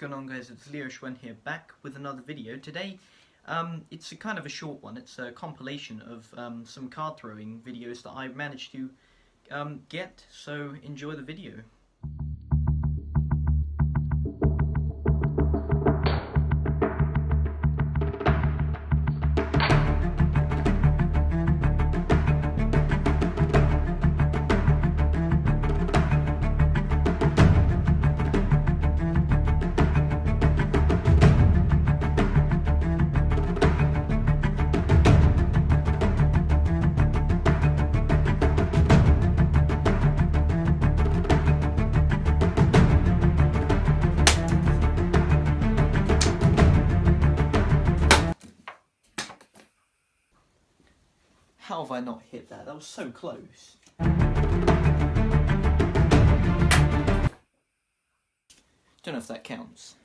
going on, guys? It's Leo Schwen here, back with another video. Today, it's a kind of a short one. It's a compilation of some card throwing videos that I managed to get, so enjoy the video. How have I not hit that? That was so close. Don't know if that counts.